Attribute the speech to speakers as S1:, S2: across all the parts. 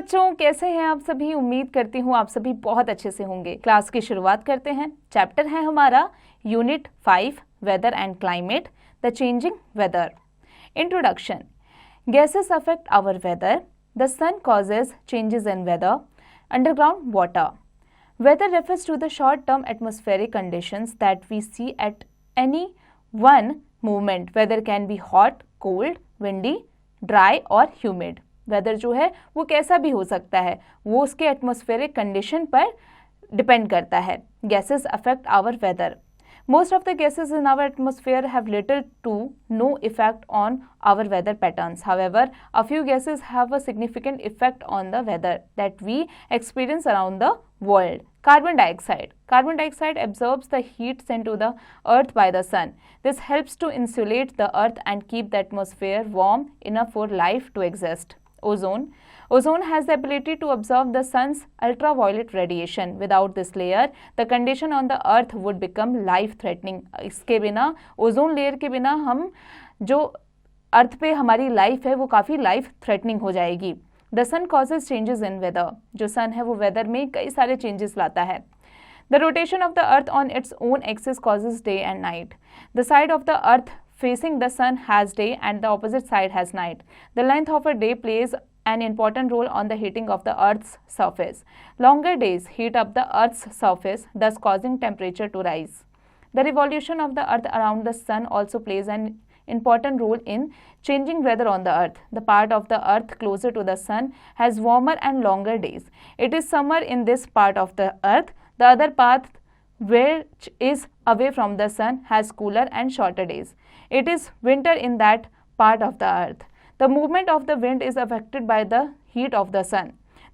S1: बच्चों, कैसे हैं आप सभी। उम्मीद करती हूँ आप सभी बहुत अच्छे से होंगे। क्लास की शुरुआत करते हैं। चैप्टर है हमारा unit 5 weather and climate, the changing weather. Introduction. Gases affect our weather, the sun causes changes in weather, underground water. Weather refers to the short-term atmospheric conditions that we see at any one moment. Weather can be hot, cold, windy, dry or humid. Weather जो है वो कैसा भी हो सकता है, वो उसके atmospheric condition पर depend करता है. Gases affect our weather. Most of the gases in our atmosphere have little to no effect on our weather patterns. However, a few gases have a significant effect on the weather that we experience around the world. Carbon dioxide. Carbon dioxide absorbs the heat sent to the earth by the sun. This helps to insulate the earth and keep the atmosphere warm enough for life to exist. Ozone. Ozone has the ability to absorb the sun's ultraviolet radiation. Without this layer, the condition on the earth would become life-threatening. इसके बिना, ozone layer के बिना हम जो अर्थ पे हमारी life है वो काफ़ी लाइफ थ्रेटनिंग हो जाएगी. The sun causes changes in weather. जो सन है वो वेदर में कई सारे चेंजेस लाता है. The rotation of the earth on its own axis causes day and night. The side of the earth facing the sun has day and the opposite side has night. The length of a day plays an important role on the heating of the earth's surface. Longer days heat up the earth's surface, thus causing temperature to rise. The revolution of the earth around the sun also plays an important role in changing weather on the earth. The part of the earth closer to the sun has warmer and longer days. It is summer in this part of the earth. The other part, which is away from the sun, has cooler and shorter days. It is winter in that part of the earth. The movement of the wind is affected by the heat of the sun.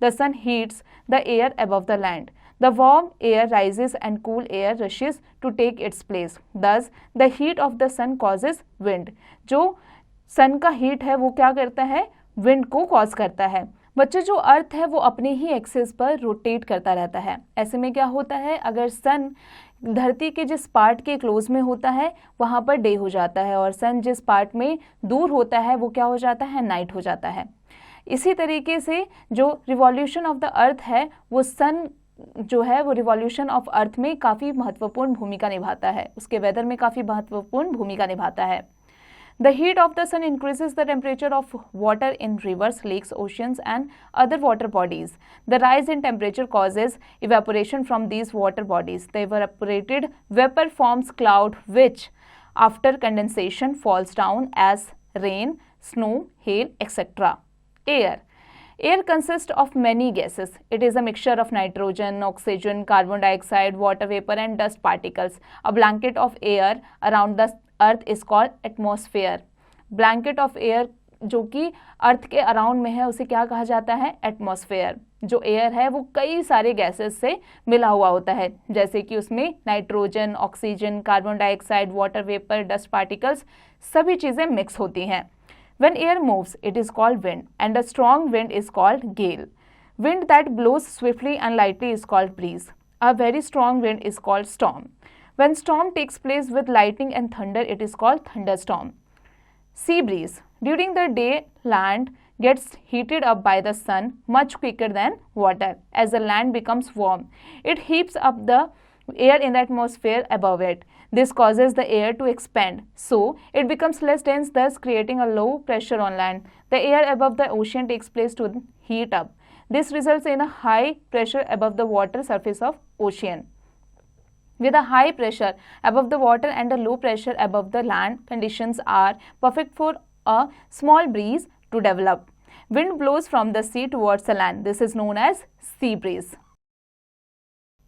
S1: The sun heats the air above the land. The warm air rises and cool air rushes to take its place. Thus, the heat of the sun causes wind. जो sun का heat है वो क्या करता है? Wind को cause करता है. बच्चों, जो अर्थ है वो अपने ही एक्सिस पर रोटेट करता रहता है. ऐसे में क्या होता है, अगर सन धरती के जिस पार्ट के क्लोज में होता है वहाँ पर डे हो जाता है और सन जिस पार्ट में दूर होता है वो क्या हो जाता है, नाइट हो जाता है. इसी तरीके से जो रिवॉल्यूशन ऑफ द अर्थ है वो सन जो है वो रिवॉल्यूशन ऑफ अर्थ में काफ़ी महत्वपूर्ण भूमिका निभाता है, उसके वेदर में काफ़ी महत्वपूर्ण भूमिका निभाता है. The heat of the sun increases the temperature of water in rivers, lakes, oceans and other water bodies. The rise in temperature causes evaporation from these water bodies. The evaporated vapor forms cloud which, after condensation, falls down as rain, snow, hail, etc. Air. Air consists of many gases. It is a mixture of nitrogen, oxygen, carbon dioxide, water vapor and dust particles. A blanket of air around the earth is called atmosphere. Blanket of air जो कि अर्थ के around में है उसे क्या कहा जाता है, एटमॉस्फेयर. जो एयर है वो कई सारे गैसेस से मिला हुआ होता है, जैसे कि उसमें nitrogen, oxygen, carbon dioxide, water vapour, dust particles सभी चीज़ें मिक्स होती हैं. When air moves it is called wind and a strong wind is called gale. Wind that blows swiftly and lightly is called breeze. A very strong wind is called storm. When storm takes place with lightning and thunder, it is called thunderstorm. Sea breeze. During the day, land gets heated up by the sun much quicker than water. As the land becomes warm, it heaps up the air in the atmosphere above it. This causes the air to expand, so it becomes less dense, thus creating a low pressure on land. The air above the ocean takes place to heat up. This results in a high pressure above the water surface of ocean. With a high pressure above the water and a low pressure above the land, conditions are perfect for a small breeze to develop. Wind blows from the sea towards the land. This is known as sea breeze.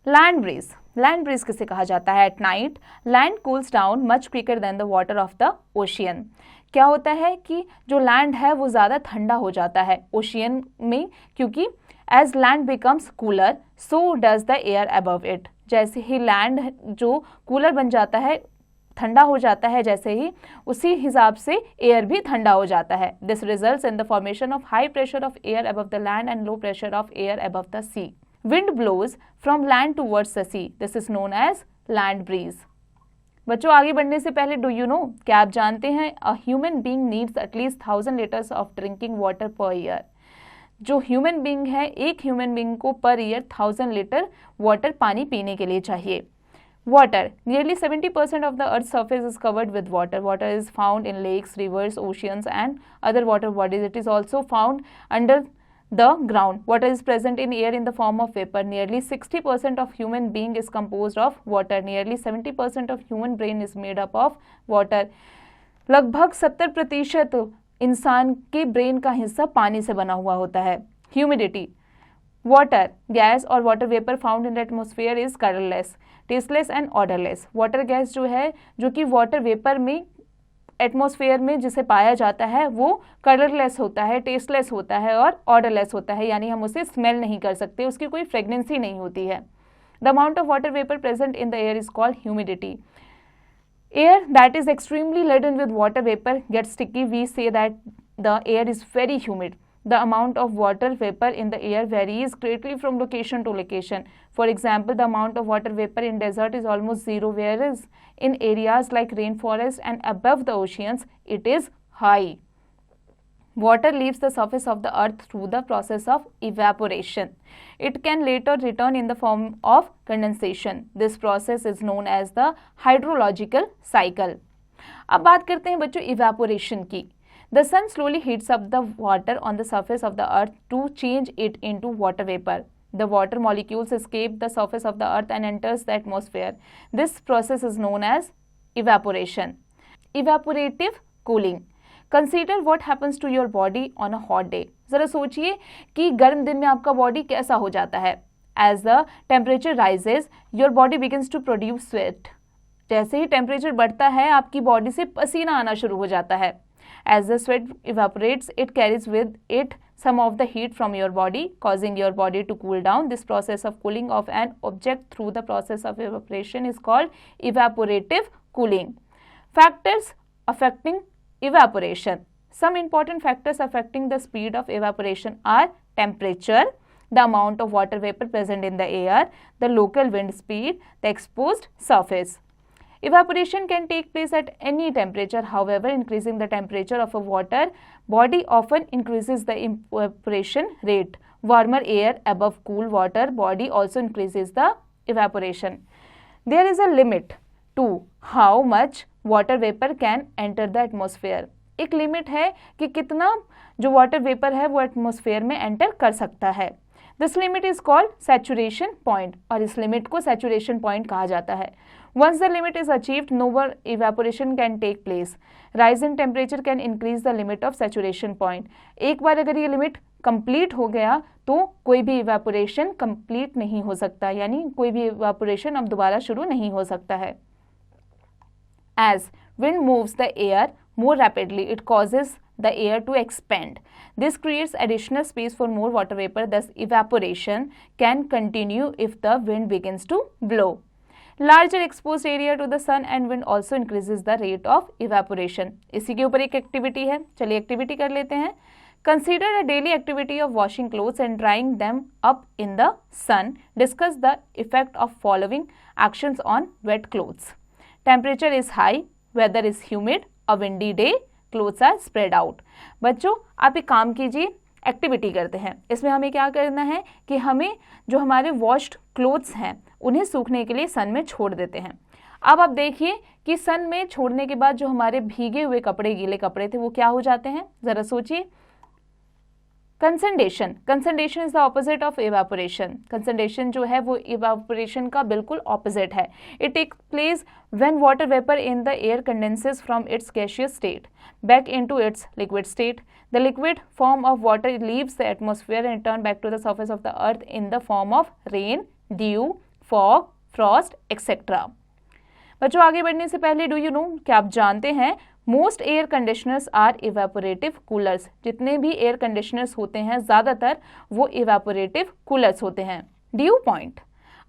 S1: Land breeze. Land breeze किसे कहा जाता है? At night, land cools down much quicker than the water of the ocean. क्या होता है कि जो land है वो ज़्यादा ठंडा हो जाता है ओशियन में, क्योंकि as land becomes cooler, so does the air above it. जैसे ही लैंड जो कूलर बन जाता है, ठंडा हो जाता है, जैसे ही उसी हिसाब से एयर भी ठंडा हो जाता है. This results in the formation of high pressure of air above the land and low pressure of air above the sea. Wind blows from land towards the sea. This is known as land breeze. बच्चों, आगे बढ़ने से पहले do you know, क्या आप जानते हैं a human being needs at least 1000 litres of drinking water per year. जो ह्यूमन बीइंग है, एक ह्यूमन बीइंग को पर ईयर 1000 लीटर वाटर पानी पीने के लिए चाहिए। Water. Nearly 70% of the Earth's surface is covered with water. Water is found in lakes, rivers, oceans, and other water bodies. It is also found under the ground. Water is present in air in the form of vapor. Nearly 60% of human being is composed of water. Nearly 70% of human brain is made up of water. लगभग 70% इंसान के brain का हिस्सा पानी से बना हुआ होता है। Humidity. वाटर गैस और water vapour found in the atmosphere is colourless, tasteless and odourless. Water gas जो है, जो कि वाटर वेपर में एटमॉस्फेयर में जिसे पाया जाता है, वो कलरलेस होता है, टेस्टलेस होता है और ऑर्डरलेस होता है, यानी हम उसे स्मेल नहीं कर सकते, उसकी कोई फ्रेगनेंसी नहीं होती है। The amount of water vapour present in the air is called humidity. Air that is extremely laden with water vapour gets sticky, we say that the air is very humid. The amount of water vapor in the air varies greatly from location to location. For example, the amount of water vapor in desert is almost zero, whereas in areas like rainforest and above the oceans, it is high. Water leaves the surface of the earth through the process of evaporation. It can later return in the form of condensation. This process is known as the hydrological cycle. अब बात करते हैं बच्चों evaporation की। The sun slowly heats up the water on the surface of the earth to change it into water vapor. The water molecules escape the surface of the earth and enters the atmosphere. This process is known as evaporation. Evaporative cooling. Consider what happens to your body on a hot day. जरा सोचिए कि गर्म दिन में आपका body कैसा हो जाता है। As the temperature rises, your body begins to produce sweat. जैसे ही टेम्परेचर बढ़ता है, आपकी बॉडी से पसीना आना शुरू हो जाता है। As the sweat evaporates, it carries with it some of the heat from your body, causing your body to cool down. This process of cooling of an object through the process of evaporation is called evaporative cooling. Factors affecting evaporation. Some important factors affecting the speed of evaporation are temperature, the amount of water vapor present in the air, the local wind speed, the exposed surface. Evaporation can take place at any temperature. However, increasing the temperature of a water body often increases the evaporation rate. Warmer air above cool water body also increases the evaporation. There is a limit to how much water vapor can enter the atmosphere. एक limit है कि कितना जो water vapour है वो atmosphere में enter कर सकता है। This limit is called saturation point, और इस लिमिट को saturation point कहा जाता है। Once the limit is achieved, no more evaporation can take place. Rise in temperature can increase the limit of saturation point. एक बार अगर ये लिमिट कंप्लीट हो गया तो कोई भी इवेपोरेशन कंप्लीट नहीं हो सकता, यानी कोई भी इवेपोरेशन अब दोबारा शुरू नहीं हो सकता है। As wind moves the air more rapidly, it causes the air to expand. This creates additional space for more water vapor. Thus, evaporation can continue if the wind begins to blow. Larger exposed area to the sun and wind also increases the rate of evaporation. इसी के ऊपर एक activity है, चलिए activity कर लेते हैं। Consider a daily activity of washing clothes and drying them up in the sun. Discuss the effect of following actions on wet clothes. Temperature is high, weather is humid, a windy day, clothes are spread out. बच्चों, आप एक काम कीजिए, activity करते हैं। इसमें हमें क्या करना है कि हमें जो हमारे वॉश्ड क्लोथ्स हैं उन्हें सूखने के लिए सन में छोड़ देते हैं। अब आप देखिए कि सन में छोड़ने के बाद जो हमारे भीगे हुए कपड़े, गीले कपड़े थे, वो क्या हो जाते हैं, जरा सोचिए। Condensation. Condensation is the opposite of evaporation. Condensation जो है वो इवेपोरेशन का बिल्कुल ऑपोजिट है। It take place when water vapour in the air condenses from its gaseous state back into its liquid state. The liquid form of water leaves the atmosphere and return back to the surface of the earth in the form of rain, dew, fog, frost, etc. बच्चों, आगे बढ़ने से पहले do you know, क्या आप जानते हैं most air conditioners are evaporative coolers. जितने भी एयर कंडीशनर्स होते हैं ज़्यादातर वो इवेपोरेटिव कूलर्स होते हैं। Due point.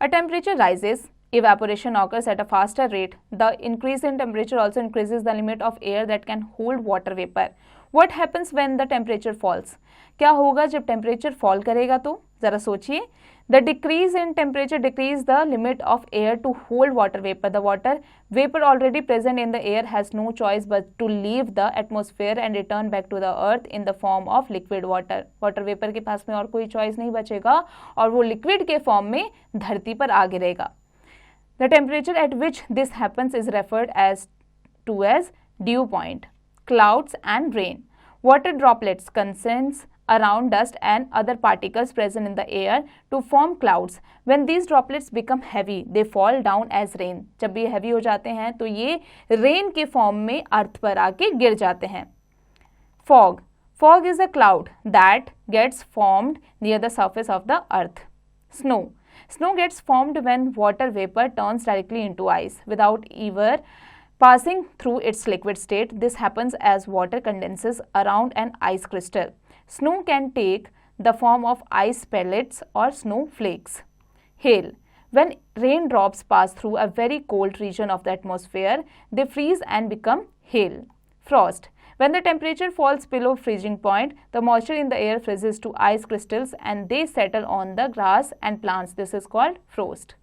S1: A temperature rises, evaporation occurs at a faster rate. The increase in temperature also increases the limit of air that can hold water vapor. What happens when the temperature falls? क्या होगा जब temperature fall करेगा तो? जरा सोचिए. The decrease in temperature decrease the limit of air to hold water vapor. The water vapor already present in the air has no choice but to leave the atmosphere and return back to the earth in the form of liquid water. Water vapor के पास में और कोई choice नहीं बचेगा और वो liquid के form में धरती पर आ गिरेगा. The temperature at which this happens is referred as dew point. Clouds and rain. Water droplets condense around dust and other particles present in the air to form clouds. When these droplets become heavy, they fall down as rain. जब ये heavy हो जाते हैं तो ये rain के form में अर्थ पर आके गिर जाते हैं. Fog. Fog is a cloud that gets formed near the surface of the earth. Snow. Snow gets formed when water vapor turns directly into ice without ever passing through its liquid state. This happens as water condenses around an ice crystal. Snow can take the form of ice pellets or snow flakes. Hail. When raindrops pass through a very cold region of the atmosphere, they freeze and become hail. Frost. When the temperature falls below freezing point, the moisture in the air freezes to ice crystals and they settle on the grass and plants. This is called frost.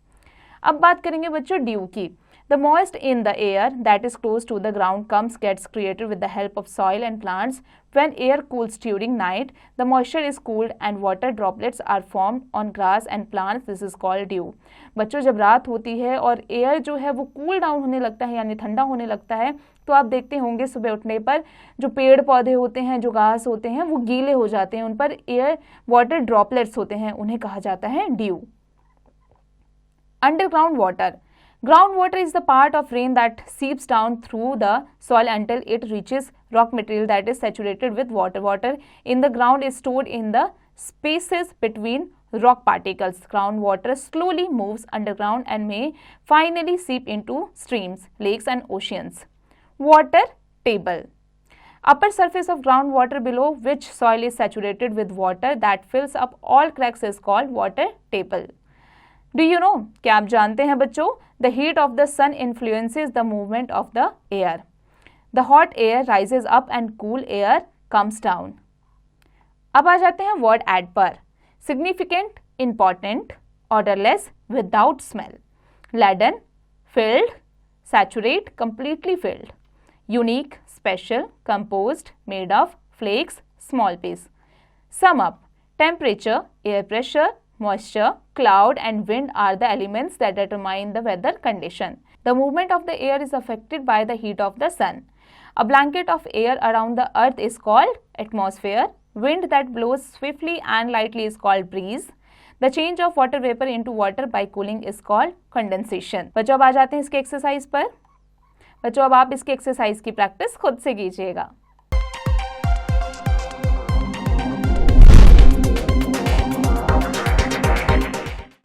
S1: अब बात करेंगे बच्चों due की. The moist in the air that is close to the ground gets created with the help of soil and plants. When air cools during night, the moisture is cooled and water droplets are formed on grass and plants. This is called dew. बच्चों जब रात होती है और air जो है वो cool down होने लगता है यानी ठंडा होने लगता है तो आप देखते होंगे सुबह उठने पर जो पेड़ पौधे होते हैं जो घास होते हैं वो गीले हो जाते हैं, उन पर एयर वाटर ड्रॉपलेट्स होते हैं, उन्हें कहा जाता है due. Underground water. Groundwater is the part of rain that seeps down through the soil until it reaches rock material that is saturated with water. Water in the ground is stored in the spaces between rock particles. Groundwater slowly moves underground and may finally seep into streams, lakes and oceans. Water table. Upper surface of groundwater below which soil is saturated with water that fills up all cracks is called water table. Do you know? क्या आप जानते हैं बच्चों? The heat of the sun influences the movement of the air. The hot air rises up and cool air comes down. अब आ जाते हैं word add पर. Significant, important, odorless, without smell. Laden, filled, saturate, completely filled. Unique, special, composed, made of, flakes, small piece. Sum up. Temperature, air pressure, moisture, cloud and wind are the elements that determine the weather condition. The movement of the air is affected by the heat of the sun. A blanket of air around the earth is called atmosphere. Wind that blows swiftly and lightly is called breeze. The change of water vapor into water by cooling is called condensation. बच्चों अब आ जाते हैं इसके exercise पर. बच्चों अब आप इसके एक्सरसाइज की प्रैक्टिस खुद से कीजिएगा.